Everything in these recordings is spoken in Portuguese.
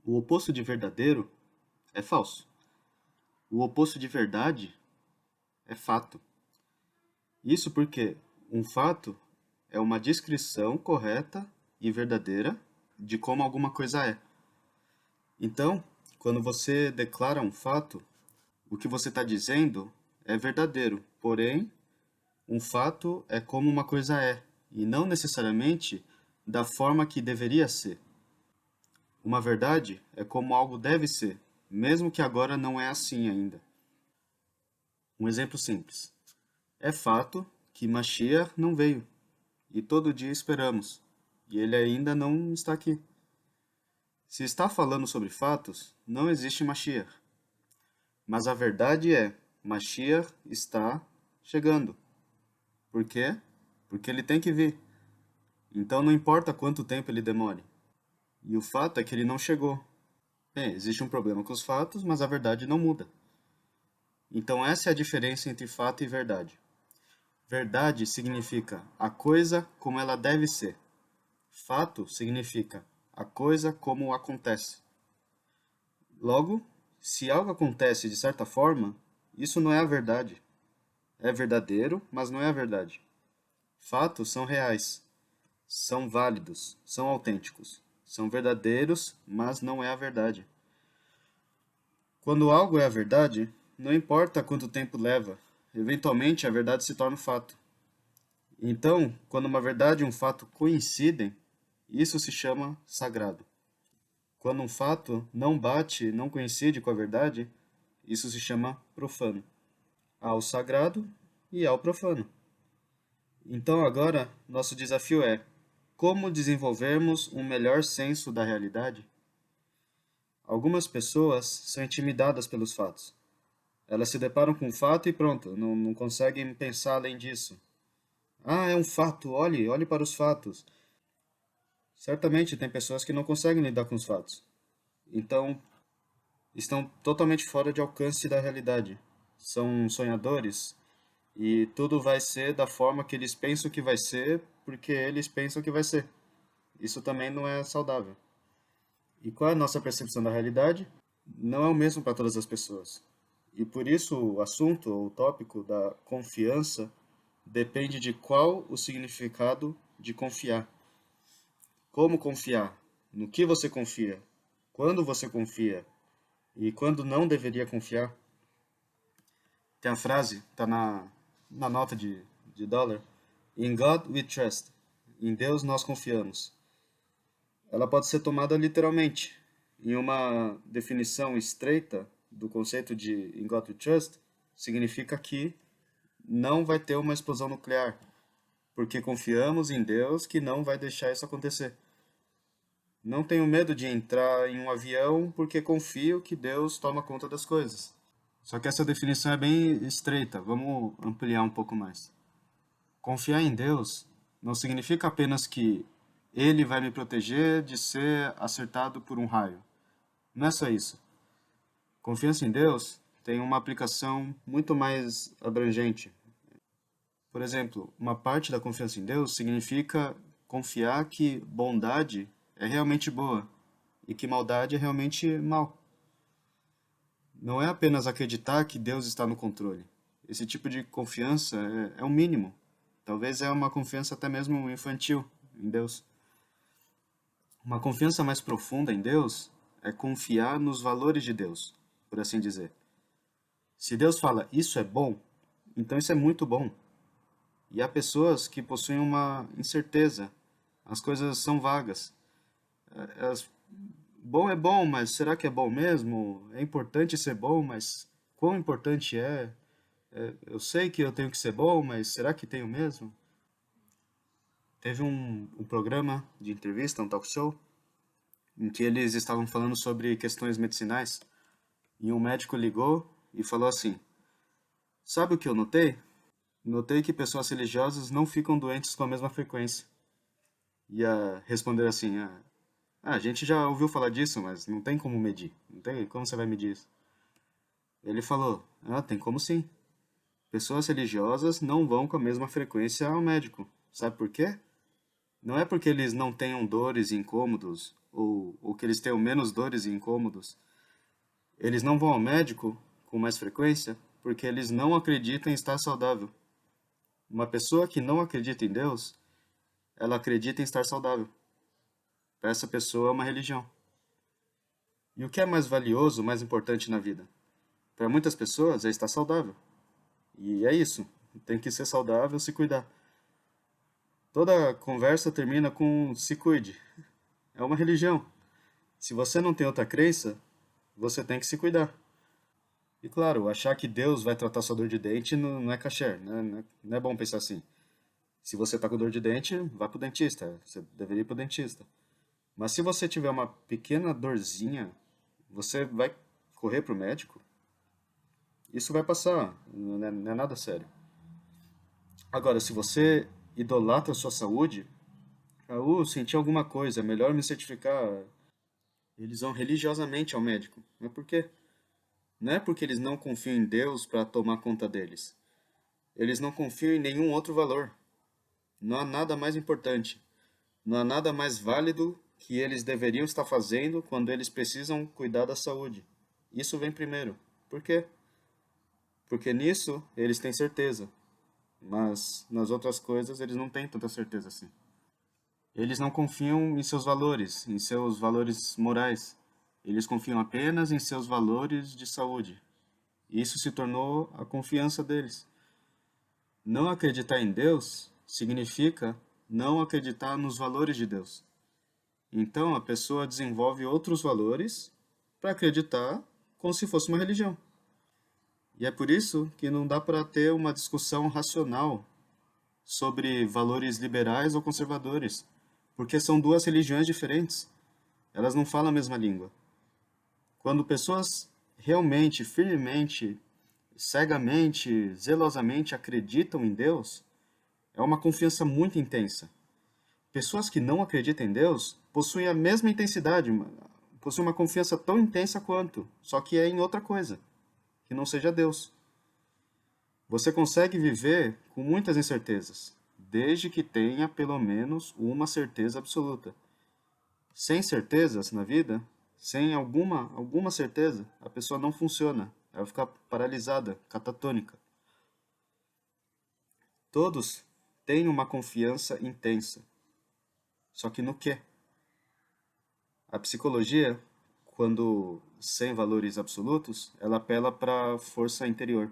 O oposto de verdadeiro é falso. O oposto de verdade é fato. Isso porque um fato é uma descrição correta e verdadeira de como alguma coisa é. Então, quando você declara um fato, o que você está dizendo é verdadeiro, porém, um fato é como uma coisa é, e não necessariamente da forma que deveria ser. Uma verdade é como algo deve ser, mesmo que agora não é assim ainda. Um exemplo simples. É fato que Mashiach não veio, e todo dia esperamos, e ele ainda não está aqui. Se está falando sobre fatos, não existe Mashiach. Mas a verdade é, Mashiach está chegando. Por quê? Porque ele tem que vir. Então não importa quanto tempo ele demore. E o fato é que ele não chegou. Bem, existe um problema com os fatos, mas a verdade não muda. Então essa é a diferença entre fato e verdade. Verdade significa a coisa como ela deve ser. Fato significa a coisa como acontece. Logo, se algo acontece de certa forma, isso não é a verdade. É verdadeiro, mas não é a verdade. Fatos são reais, são válidos, são autênticos, são verdadeiros, mas não é a verdade. Quando algo é a verdade, não importa quanto tempo leva, eventualmente a verdade se torna um fato. Então, quando uma verdade e um fato coincidem, isso se chama sagrado. Quando um fato não bate, não coincide com a verdade, isso se chama profano. Há o sagrado e há o profano. Então agora, nosso desafio é: como desenvolvermos um melhor senso da realidade? Algumas pessoas são intimidadas pelos fatos. Elas se deparam com um fato e pronto, não conseguem pensar além disso. Ah, é um fato, olhe para os fatos. Certamente tem pessoas que não conseguem lidar com os fatos. Então, estão totalmente fora de alcance da realidade. São sonhadores e tudo vai ser da forma que eles pensam que vai ser, porque eles pensam que vai ser. Isso também não é saudável. E qual é a nossa percepção da realidade? Não é o mesmo para todas as pessoas. E por isso o assunto, ou o tópico da confiança, depende de qual o significado de confiar. Como confiar? No que você confia? Quando você confia? E quando não deveria confiar? Tem a frase, está na nota de dólar. In God we trust. Em Deus nós confiamos. Ela pode ser tomada literalmente. Em uma definição estreita do conceito de In God we trust, significa que não vai ter uma explosão nuclear, porque confiamos em Deus que não vai deixar isso acontecer. Não tenho medo de entrar em um avião porque confio que Deus toma conta das coisas. Só que essa definição é bem estreita, vamos ampliar um pouco mais. Confiar em Deus não significa apenas que Ele vai me proteger de ser acertado por um raio. Não é só isso. Confiança em Deus tem uma aplicação muito mais abrangente. Por exemplo, uma parte da confiança em Deus significa confiar que bondade é realmente boa e que maldade é realmente mal. Não é apenas acreditar que Deus está no controle. Esse tipo de confiança é o mínimo. Talvez é uma confiança até mesmo infantil em Deus. Uma confiança mais profunda em Deus é confiar nos valores de Deus, por assim dizer. Se Deus fala isso é bom, então isso é muito bom. E há pessoas que possuem uma incerteza. As coisas são vagas. Elas, bom é bom, mas será que é bom mesmo? É importante ser bom, mas quão importante é? Eu sei que eu tenho que ser bom, mas será que tenho mesmo? Teve um programa de entrevista, um talk show, em que eles estavam falando sobre questões medicinais. E um médico ligou e falou assim: sabe o que eu notei? Notei que pessoas religiosas não ficam doentes com a mesma frequência. Ia responder assim: a gente já ouviu falar disso, mas não tem como medir. Não tem como você vai medir isso. Ele falou: tem como sim. Pessoas religiosas não vão com a mesma frequência ao médico. Sabe por quê? Não é porque eles não tenham dores e incômodos ou que eles tenham menos dores e incômodos, eles não vão ao médico com mais frequência porque eles não acreditam em estar saudável. Uma pessoa que não acredita em Deus, ela acredita em estar saudável. Para essa pessoa é uma religião. E o que é mais valioso, mais importante na vida? Para muitas pessoas é estar saudável. E é isso. Tem que ser saudável, se cuidar. Toda conversa termina com se cuide. É uma religião. Se você não tem outra crença, você tem que se cuidar. E claro, achar que Deus vai tratar sua dor de dente não é kasher, né? Não é bom pensar assim. Se você está com dor de dente, vá para o dentista. Você deveria ir para o dentista. Mas se você tiver uma pequena dorzinha, você vai correr para o médico? Isso vai passar, não é nada sério. Agora, se você idolatra a sua saúde, senti alguma coisa, é melhor me certificar. Eles vão religiosamente ao médico. Mas por quê? Não é porque eles não confiam em Deus para tomar conta deles. Eles não confiam em nenhum outro valor. Não há nada mais importante. Não há nada mais válido que eles deveriam estar fazendo quando eles precisam cuidar da saúde. Isso vem primeiro. Por quê? Porque nisso eles têm certeza. Mas nas outras coisas eles não têm tanta certeza assim. Eles não confiam em seus valores morais. Eles confiam apenas em seus valores de saúde. Isso se tornou a confiança deles. Não acreditar em Deus significa não acreditar nos valores de Deus. Então a pessoa desenvolve outros valores para acreditar como se fosse uma religião. E é por isso que não dá para ter uma discussão racional sobre valores liberais ou conservadores, porque são duas religiões diferentes. Elas não falam a mesma língua. Quando pessoas realmente, firmemente, cegamente, zelosamente acreditam em Deus, é uma confiança muito intensa. Pessoas que não acreditam em Deus possuem a mesma intensidade, possuem uma confiança tão intensa quanto, só que é em outra coisa, que não seja Deus. Você consegue viver com muitas incertezas, desde que tenha pelo menos uma certeza absoluta. Sem certezas na vida, sem alguma certeza, a pessoa não funciona. Ela fica paralisada, catatônica. Todos têm uma confiança intensa. Só que no quê? A psicologia, quando sem valores absolutos, ela apela para força interior,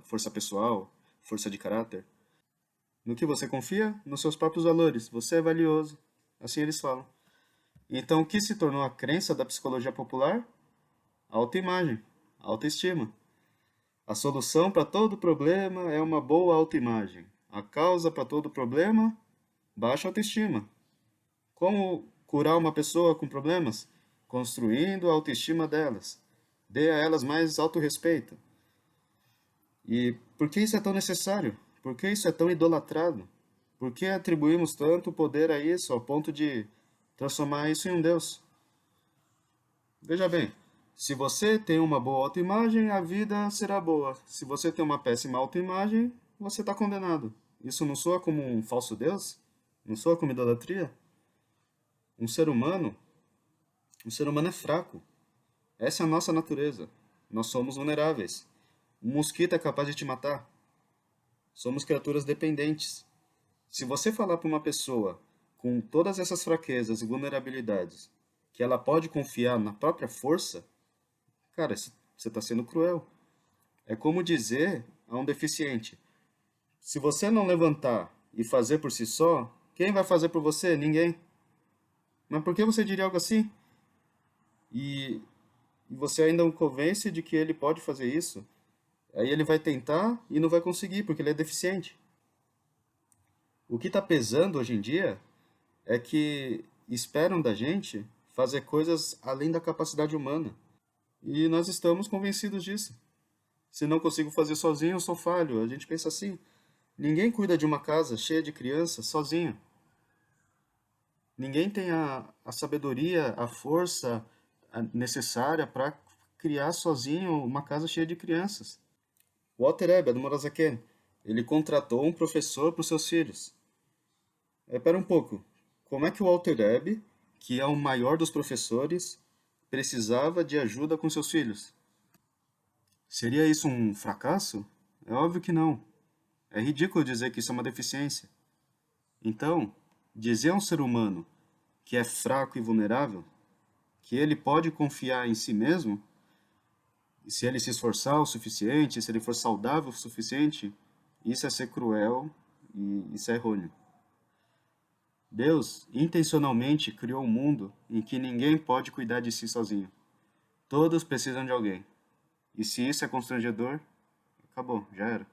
força pessoal, força de caráter. No que você confia? Nos seus próprios valores. Você é valioso. Assim eles falam. Então, o que se tornou a crença da psicologia popular? Autoimagem, autoestima. A solução para todo problema é uma boa autoimagem. A causa para todo problema, baixa autoestima. Como curar uma pessoa com problemas? Construindo a autoestima delas. Dê a elas mais autorrespeito. E por que isso é tão necessário? Por que isso é tão idolatrado? Por que atribuímos tanto poder a isso ao ponto de transformar isso em um Deus? Veja bem, se você tem uma boa autoimagem, a vida será boa. Se você tem uma péssima autoimagem, você está condenado. Isso não soa como um falso Deus? Não soa como idolatria? Um ser humano, um ser humano é fraco. Essa é a nossa natureza. Nós somos vulneráveis. Um mosquito é capaz de te matar. Somos criaturas dependentes. Se você falar para uma pessoa com todas essas fraquezas e vulnerabilidades que ela pode confiar na própria força, cara, você está sendo cruel. É como dizer a um deficiente: se você não levantar e fazer por si só, quem vai fazer por você? Ninguém. Mas por que você diria algo assim? E você ainda o convence de que ele pode fazer isso? Aí ele vai tentar e não vai conseguir, porque ele é deficiente. O que está pesando hoje em dia é que esperam da gente fazer coisas além da capacidade humana. E nós estamos convencidos disso. Se não consigo fazer sozinho, eu sou falho. A gente pensa assim. Ninguém cuida de uma casa cheia de crianças sozinho. Ninguém tem a sabedoria, a força necessária para criar sozinho uma casa cheia de crianças. Walter Ebb, do Morazaken, ele contratou um professor para os seus filhos. Espera um pouco. Como é que o Walter Ebb, que é o maior dos professores, precisava de ajuda com seus filhos. Seria isso um fracasso? É óbvio que não. É ridículo dizer que isso é uma deficiência. Então, dizer a um ser humano que é fraco e vulnerável, que ele pode confiar em si mesmo, e se ele se esforçar o suficiente, se ele for saudável o suficiente, isso é ser cruel e isso é errôneo. Deus intencionalmente criou um mundo em que ninguém pode cuidar de si sozinho. Todos precisam de alguém. E se isso é constrangedor, acabou, já era.